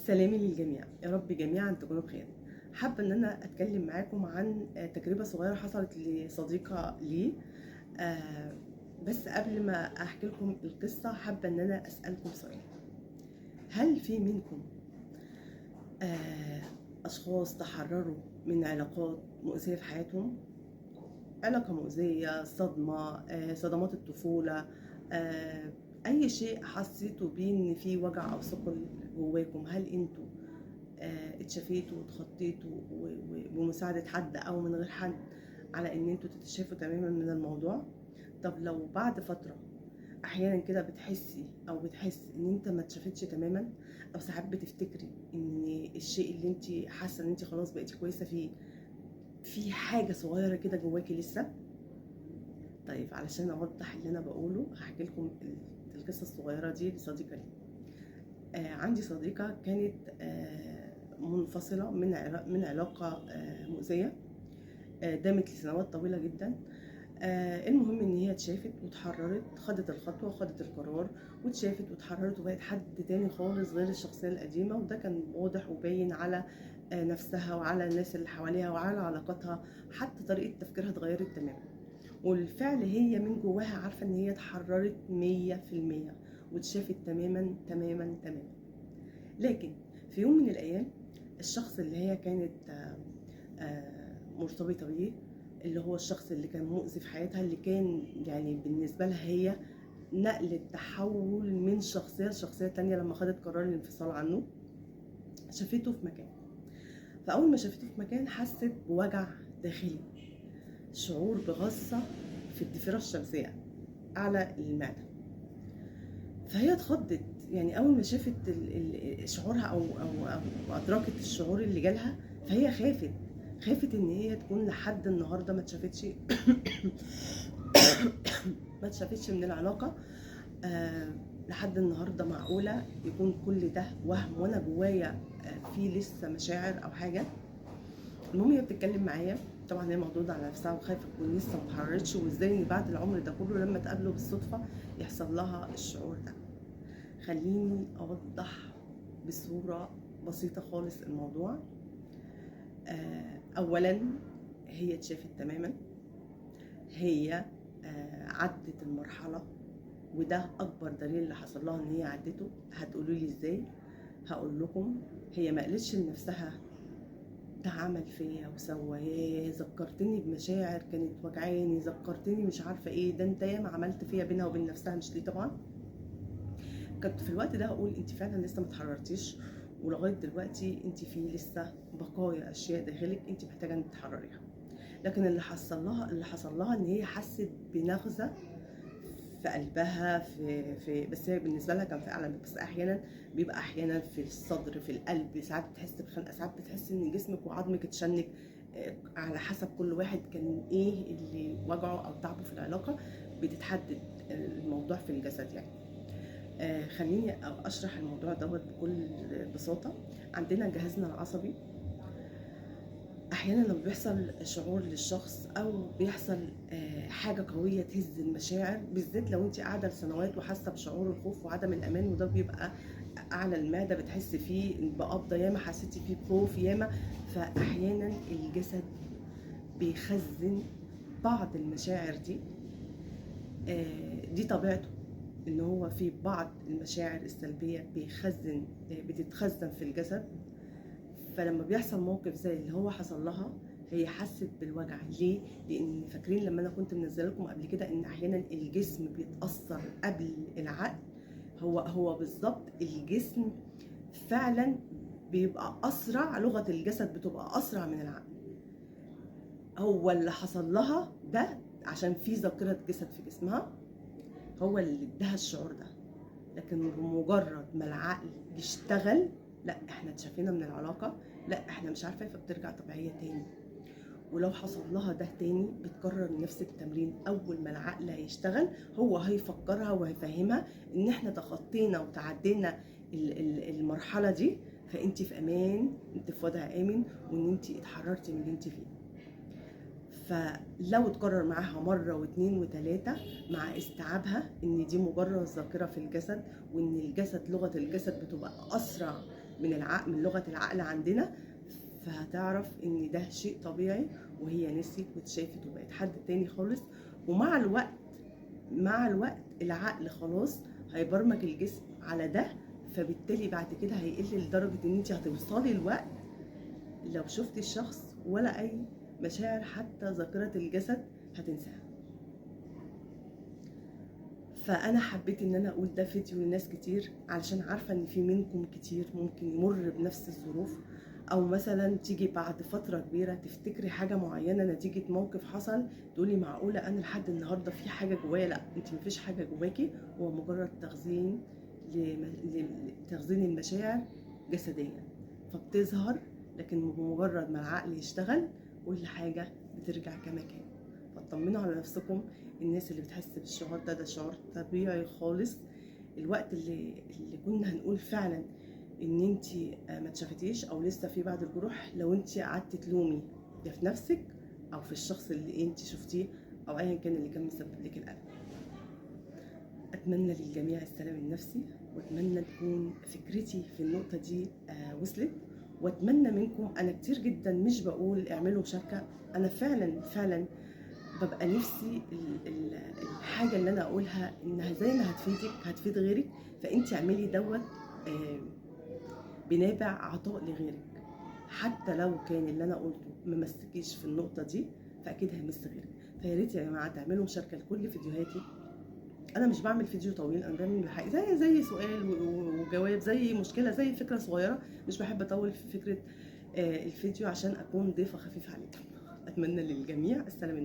سلامي للجميع، يا رب جميعا تكونوا بخير. حابة ان انا اتكلم معاكم عن تجربة صغيرة حصلت لصديقة لي. آه، بس قبل ما احكي لكم القصة حابة ان انا اسألكم سؤال. هل في منكم آه، اشخاص تحرروا من علاقات مؤذية في حياتهم؟ علاقة مؤذية، صدمة، صدمات الطفولة، آه، اي شيء حسيتوا بيه ان في وجع او ثقل جواكم. هل انتوا اتشافيتوا واتخطيتوا بمساعدة حد او من غير حد على ان انتوا تتشافوا تماما من الموضوع؟ طب لو بعد فترة احيانا كده بتحسي او بتحس ان انت ما اتشافتش تماما، او ساعات بتفتكري ان الشيء اللي انت حاسه ان انت خلاص بقيتي كويسه فيه، في حاجه صغيره كده جواكي لسه. طيب علشان اوضح اللي انا بقوله هحكي لكم القصه الصغيره دي لصديقه لي. عندي صديقة كانت منفصلة من علاقة مؤذية، دامت لسنوات طويلة جدا. المهم ان هي اتشافت واتحررت، خدت الخطوة وخدت القرار واتشافت واتحررت وبقت حد تاني خالص غير الشخصية القديمة، وده كان واضح وباين على نفسها وعلى الناس اللي حواليها وعلى علاقاتها، حتى طريقة تفكيرها اتغيرت تماما. والفعل هي من جواها عارفة ان هي اتحررت 100% واتشافت تماما تماما تماما. لكن في يوم من الأيام الشخص اللي هي كانت مرتبطة بيه، اللي هو الشخص اللي كان مؤذي في حياتها، اللي كان يعني بالنسبة لها هي نقل التحول من شخصية لشخصية تانية، لما خدت قرار الانفصال عنه شافته في مكان. فأول ما شافته في مكان حست بوجع داخلي، شعور بغصة في الضفيرة الشمسية أعلى المعدة. فهي اتخضت، يعني اول ما شافت شعورها أو ادركت الشعور اللي جالها، فهي خافت ان هي تكون لحد النهارده ما اتشافتش ما اتشافتش من العلاقه. لحد النهارده معقوله يكون كل ده وهم وانا جوايا في لسه مشاعر او حاجه؟ المهم هي بتتكلم معايا، طبعا هي مخضوضه على نفسها وخايفه تكون لسه ما اتحررتش، وازاي ان بعد العمر ده كله لما تقابله بالصدفه يحصل لها الشعور ده. خليني اوضح بصورة بسيطة خالص الموضوع. اولا هي اتشافت تماما، هي عدت المرحلة، وده اكبر دليل اللي حصل لها ان هي عدته. هتقولوا لي ازاي؟ هقول لكم. هي ما قالتش لنفسها ده عمل فيا وسوى، ياه ذكرتني بمشاعر كانت وجعاني، ذكرتني مش عارفه ايه، ده انت ياما عملت فيا، بينها وبين نفسها مش ليه طبعا. كنت في الوقت ده هقول انت فعلا لسه ما اتحررتيش، ولغايه دلوقتي انت في لسه بقايا اشياء داخلك انت محتاجه انك تحرريها. لكن اللي حصل لها ان هي حست بنغزه في قلبها، في بس هي بالنسبه لها كان في اعلى، بس احيانا بيبقى احيانا في الصدر، في القلب، ساعات بتحس بخنقه، ساعات بتحس ان جسمك وعظمك اتشنج. على حسب كل واحد كان ايه اللي وجعه او تعبه في العلاقه، بتتحدد الموضوع في الجسد يعني. خليني اشرح الموضوع دوت بكل بساطه. عندنا جهازنا العصبي، احيانا لما بيحصل شعور للشخص او بيحصل حاجه قويه تهز المشاعر، بالذات لو انت قاعده لسنوات وحاسه بشعور الخوف وعدم الامان، وده بيبقى اعلى المعده، بتحس فيه بقبضه، ياما حسيتي فيه بخوف ياما. فاحيانا الجسد بيخزن بعض المشاعر دي، دي طبيعته، ان هو في بعض المشاعر السلبيه بتتخزن في الجسد. فلما بيحصل موقف زي اللي هو حصل لها، هي حست بالوجع. ليه؟ لان فاكرين لما انا كنت منزله لكم قبل كده ان احيانا الجسم بيتاثر قبل العقل. هو بالظبط الجسم فعلا بيبقى اسرع، لغه الجسد بتبقى اسرع من العقل. هو اللي حصل لها ده عشان في ذاكره جسد في جسمها هو اللي اداها الشعور ده. لكن بمجرد ما العقل يشتغل، لا احنا اتشافينا من العلاقه، لا احنا مش عارفه، فبترجع طبيعيه تاني. ولو حصل لها ده تاني بتكرر نفس التمرين. اول ما العقل هيشتغل هو هيفكرها وهيفهمها ان احنا تخطينا وتعدينا المرحله دي، فانت في امان، انت في وضع امن، وان انت اتحررتي من اللي انت فيه. فلو اتكرر معاها مرة واثنين وثلاثة، مع استيعابها ان دي مجرد ذاكرة في الجسد، وان الجسد لغة الجسد بتبقى اسرع من لغه العقل عندنا، فهتعرف ان ده شيء طبيعي، وهي نسيت واتشافت وبقت حد تاني خالص. ومع الوقت العقل خلاص هيبرمج الجسم على ده، فبالتالي بعد كده هيقل لدرجه ان انت هتوصلي الوقت لو شفتي الشخص ولا اي مشاعر حتى ذاكره الجسد هتنساها. فانا حبيت ان انا اقول ده فيديو لناس كتير، علشان عارفه ان في منكم كتير ممكن يمر بنفس الظروف، او مثلا تيجي بعد فتره كبيره تفتكري حاجه معينه نتيجه موقف حصل، تقولي معقوله انا لحد النهارده في حاجه جوايا. لا، انت مفيش حاجه جواكي، هو مجرد تخزين المشاعر جسديا، فبتظهر، لكن بمجرد ما العقل يشتغل كل حاجه بترجع كما كان. فاطمنوا على نفسكم. الناس اللي بتحس بالشعور ده شعور طبيعي خالص. الوقت اللي كنا هنقول فعلا ان انت ما اتشافتيش او لسه في بعض الجروح، لو انت قعدتي تلومي يا في نفسك او في الشخص اللي انت شفتيه او ايا كان اللي كان مسبب لك القلق. اتمنى للجميع السلام النفسي، واتمنى تكون فكرتي في النقطه دي وصلت. واتمنى منكم، انا كتير جدا مش بقول اعملوا مشاركه، انا فعلا ببقى نفسي الحاجه اللي انا اقولها انها زي ما هتفيدك هتفيد غيرك، فانت اعملي دوت بنابع عطاء لغيرك. حتى لو كان اللي انا قلته ما مسكيش في النقطه دي، فاكيد هيمس غيرك. فيا ريت يا جماعه تعملوا مشاركه لكل فيديوهاتي. انا مش بعمل فيديو طويل، انا بعمل حاجه زي سؤال وجواب، زي مشكله، زي فكره صغيره. مش بحب اطول في فكره الفيديو عشان اكون ضيفه خفيفه عليكم. اتمنى للجميع السلام.